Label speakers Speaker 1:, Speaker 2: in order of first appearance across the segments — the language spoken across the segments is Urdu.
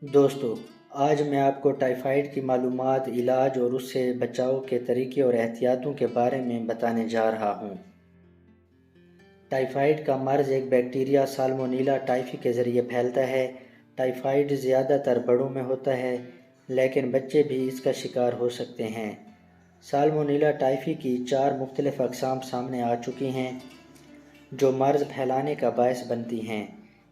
Speaker 1: دوستو، آج میں آپ کو ٹائیفائیڈ کی معلومات، علاج اور اس سے بچاؤ کے طریقے اور احتیاطوں کے بارے میں بتانے جا رہا ہوں۔ ٹائیفائیڈ کا مرض ایک بیکٹیریا سالمونیلا ٹائفی کے ذریعے پھیلتا ہے۔ ٹائیفائیڈ زیادہ تر بڑوں میں ہوتا ہے، لیکن بچے بھی اس کا شکار ہو سکتے ہیں۔ سالمونیلا ٹائفی کی 4 مختلف اقسام سامنے آ چکی ہیں، جو مرض پھیلانے کا باعث بنتی ہیں۔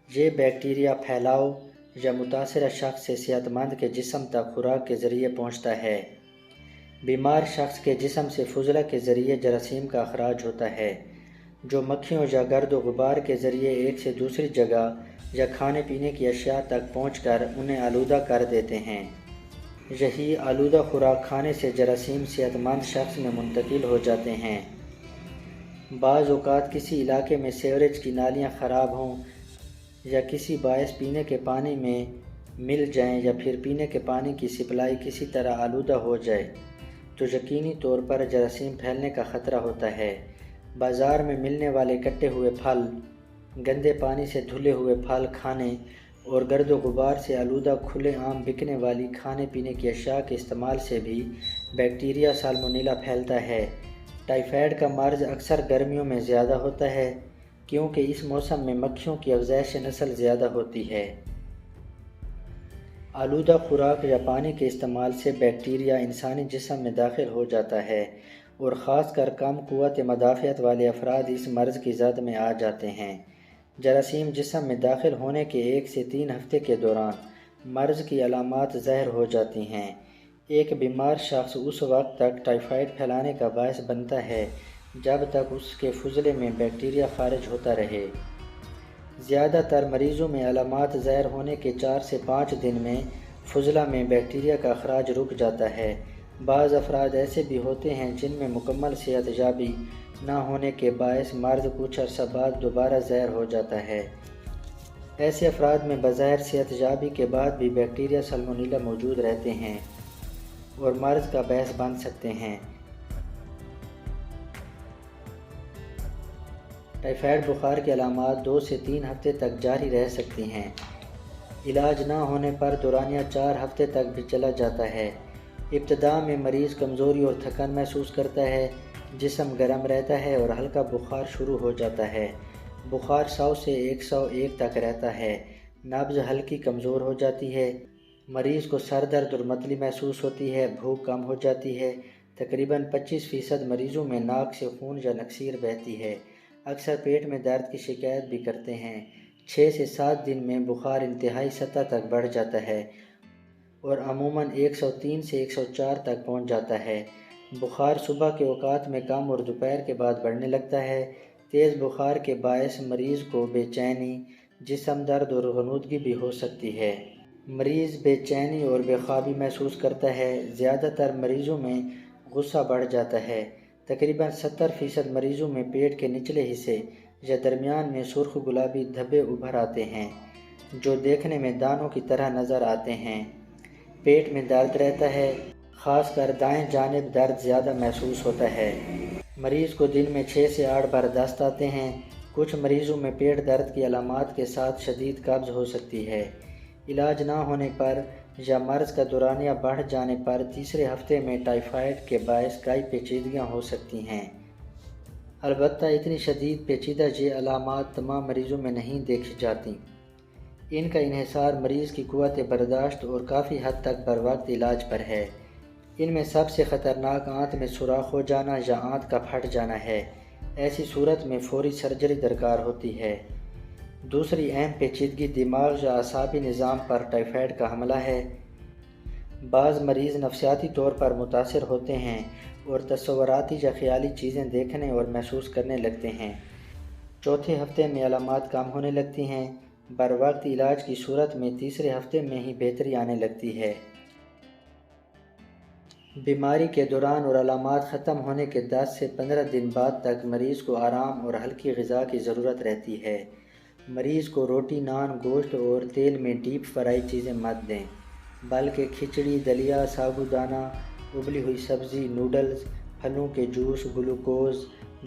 Speaker 1: یہ بیکٹیریا پھیلاؤ یا متاثرہ شخص سے صحت مند کے جسم تک خوراک کے ذریعے پہنچتا ہے۔ بیمار شخص کے جسم سے فضلہ کے ذریعے جراثیم کا اخراج ہوتا ہے، جو مکھیوں یا گرد و غبار کے ذریعے ایک سے دوسری جگہ یا کھانے پینے کی اشیاء تک پہنچ کر انہیں آلودہ کر دیتے ہیں۔ یہی آلودہ خوراک کھانے سے جراثیم صحت مند شخص میں منتقل ہو جاتے ہیں۔ بعض اوقات کسی علاقے میں سیوریج کی نالیاں خراب ہوں یا کسی باعث پینے کے پانی میں مل جائیں یا پھر پینے کے پانی کی سپلائی کسی طرح آلودہ ہو جائے تو یقینی طور پر جراثیم پھیلنے کا خطرہ ہوتا ہے۔ بازار میں ملنے والے کٹے ہوئے پھل، گندے پانی سے دھلے ہوئے پھل کھانے اور گرد و غبار سے آلودہ کھلے عام بکنے والی کھانے پینے کی اشیاء کے استعمال سے بھی بیکٹیریا سالمونیلا پھیلتا ہے۔ ٹائیفائیڈ کا مرض اکثر گرمیوں میں زیادہ ہوتا ہے، کیونکہ اس موسم میں مکھیوں کی افزائش نسل زیادہ ہوتی ہے۔ آلودہ خوراک یا پانی کے استعمال سے بیکٹیریا انسانی جسم میں داخل ہو جاتا ہے اور خاص کر کم قوت مدافعت والے افراد اس مرض کی زد میں آ جاتے ہیں۔ جراثیم جسم میں داخل ہونے کے 1 سے 3 ہفتے کے دوران مرض کی علامات ظاہر ہو جاتی ہیں۔ ایک بیمار شخص اس وقت تک ٹائیفائیڈ پھیلانے کا باعث بنتا ہے جب تک اس کے فضلے میں بیکٹیریا خارج ہوتا رہے۔ زیادہ تر مریضوں میں علامات ظاہر ہونے کے 4 سے 5 دن میں فضلہ میں بیکٹیریا کا اخراج رک جاتا ہے۔ بعض افراد ایسے بھی ہوتے ہیں جن میں مکمل صحت یابی نہ ہونے کے باعث مرض کچھ عرصہ بعد دوبارہ ظاہر ہو جاتا ہے۔ ایسے افراد میں بظاہر صحت یابی کے بعد بھی بیکٹیریا سالمونیلا موجود رہتے ہیں اور مرض کا باعث بن سکتے ہیں۔ ٹائیفائیڈ بخار کی علامات 2 سے 3 ہفتے تک جاری رہ سکتی ہیں۔ علاج نہ ہونے پر دورانیہ 4 ہفتے تک بھی چلا جاتا ہے۔ ابتدا میں مریض کمزوری اور تھکن محسوس کرتا ہے، جسم گرم رہتا ہے اور ہلکا بخار شروع ہو جاتا ہے۔ بخار 100 سے 101 تک رہتا ہے۔ نبض ہلکی کمزور ہو جاتی ہے۔ مریض کو سر درد اور متلی محسوس ہوتی ہے۔ بھوک کم ہو جاتی ہے۔ تقریباً 25% مریضوں میں ناک سے خون یا نکسیر بہتی ہے۔ اکثر پیٹ میں درد کی شکایت بھی کرتے ہیں۔ 6 سے 7 دن میں بخار انتہائی سطح تک بڑھ جاتا ہے اور عموماً 103 سے 104 تک پہنچ جاتا ہے۔ بخار صبح کے اوقات میں کم اور دوپہر کے بعد بڑھنے لگتا ہے۔ تیز بخار کے باعث مریض کو بے چینی، جسم درد اور غنودگی بھی ہو سکتی ہے۔ مریض بے چینی اور بے خوابی محسوس کرتا ہے۔ زیادہ تر مریضوں میں غصہ بڑھ جاتا ہے۔ تقریباً 70% مریضوں میں پیٹ کے نچلے حصے یا درمیان میں سرخ گلابی دھبے ابھر آتے ہیں، جو دیکھنے میں دانوں کی طرح نظر آتے ہیں۔ پیٹ میں درد رہتا ہے، خاص کر دائیں جانب درد زیادہ محسوس ہوتا ہے۔ مریض کو دن میں 6 سے 8 بار دست آتے ہیں۔ کچھ مریضوں میں پیٹ درد کی علامات کے ساتھ شدید قبض ہو سکتی ہے۔ علاج نہ ہونے پر یا مرض کا دورانیہ بڑھ جانے پر تیسرے ہفتے میں ٹائیفائیڈ کے باعث کئی پیچیدگیاں ہو سکتی ہیں۔ البتہ اتنی شدید پیچیدہ یہ علامات تمام مریضوں میں نہیں دیکھی جاتی۔ ان کا انحصار مریض کی قوت برداشت اور کافی حد تک بروقت علاج پر ہے۔ ان میں سب سے خطرناک آنت میں سوراخ ہو جانا یا آنت کا پھٹ جانا ہے۔ ایسی صورت میں فوری سرجری درکار ہوتی ہے۔ دوسری اہم پیچیدگی دماغ یا اعصابی نظام پر ٹائیفائیڈ کا حملہ ہے۔ بعض مریض نفسیاتی طور پر متاثر ہوتے ہیں اور تصوراتی یا خیالی چیزیں دیکھنے اور محسوس کرنے لگتے ہیں۔ چوتھے ہفتے میں علامات کم ہونے لگتی ہیں۔ بروقت علاج کی صورت میں تیسرے ہفتے میں ہی بہتری آنے لگتی ہے۔ بیماری کے دوران اور علامات ختم ہونے کے 10 سے 15 دن بعد تک مریض کو آرام اور ہلکی غذا کی ضرورت رہتی ہے۔ مریض کو روٹی، نان، گوشت اور تیل میں ڈیپ فرائی چیزیں مت دیں، بلکہ کھچڑی، دلیا، سابودانہ، ابلی ہوئی سبزی، نوڈلز، پھلوں کے جوس، گلوکوز،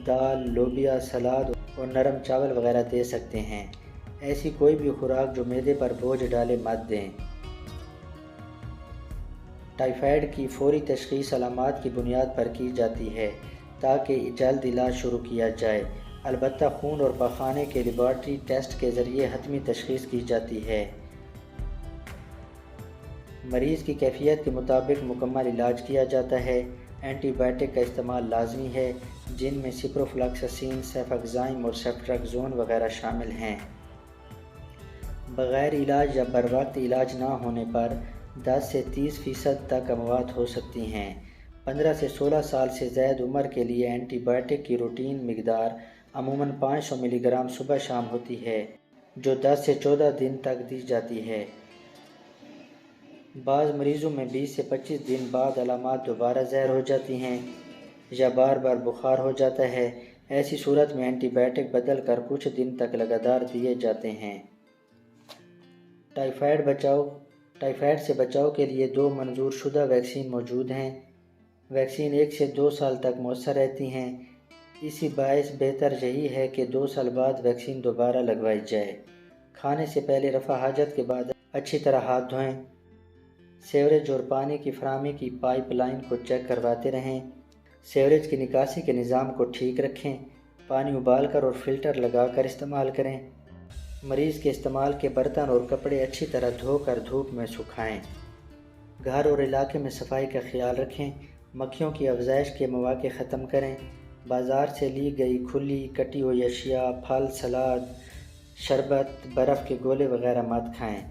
Speaker 1: دال، لوبیا، سلاد اور نرم چاول وغیرہ دے سکتے ہیں۔ ایسی کوئی بھی خوراک جو معدے پر بوجھ ڈالے مت دیں۔ ٹائیفائڈ کی فوری تشخیص علامات کی بنیاد پر کی جاتی ہے تاکہ جلد علاج شروع کیا جائے، البتہ خون اور پخانے کے لیبارٹری ٹیسٹ کے ذریعے حتمی تشخیص کی جاتی ہے۔ مریض کی کیفیت کے مطابق مکمل علاج کیا جاتا ہے۔ اینٹی بائیوٹک کا استعمال لازمی ہے، جن میں سپروفلاکسسین، سیفاکسائم اور سیفٹریکزون وغیرہ شامل ہیں۔ بغیر علاج یا بروقت علاج نہ ہونے پر 10 سے 30% تک اموات ہو سکتی ہیں۔ 15 سے 16 سال سے زائد عمر کے لیے اینٹی بائیوٹک کی روٹین مقدار عموماً 500 ملی گرام صبح شام ہوتی ہے، جو 10 سے 14 دن تک دی جاتی ہے۔ بعض مریضوں میں 20 سے 25 دن بعد علامات دوبارہ ظاہر ہو جاتی ہیں یا بار بار بخار ہو جاتا ہے۔ ایسی صورت میں اینٹی بائیوٹک بدل کر کچھ دن تک لگاتار دیے جاتے ہیں۔ ٹائیفائڈ سے بچاؤ کے لیے 2 منظور شدہ ویکسین موجود ہیں۔ ویکسین 1 سے 2 سال تک مؤثر رہتی ہیں، اسی باعث بہتر یہی ہے کہ 2 سال بعد ویکسین دوبارہ لگوائی جائے۔ کھانے سے پہلے رفع حاجت کے بعد اچھی طرح ہاتھ دھوئیں۔ سیوریج اور پانی کی فراہمی کی پائپ لائن کو چیک کرواتے رہیں۔ سیوریج کی نکاسی کے نظام کو ٹھیک رکھیں۔ پانی ابال کر اور فلٹر لگا کر استعمال کریں۔ مریض کے استعمال کے برتن اور کپڑے اچھی طرح دھو کر دھوپ میں سکھائیں۔ گھر اور علاقے میں صفائی کا خیال رکھیں۔ مکھیوں کی افزائش کے مواقع ختم کریں۔ بازار سے لی گئی کھلی کٹی ہوئی اشیاء، پھل، سلاد، شربت، برف کے گولے وغیرہ مت کھائیں۔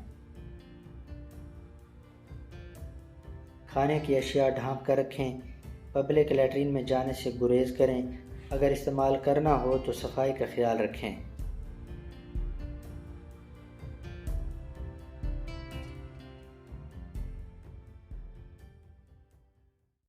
Speaker 1: کھانے کی اشیاء ڈھانپ کر رکھیں۔ پبلک لیٹرین میں جانے سے گریز کریں۔ اگر استعمال کرنا ہو تو صفائی کا خیال رکھیں۔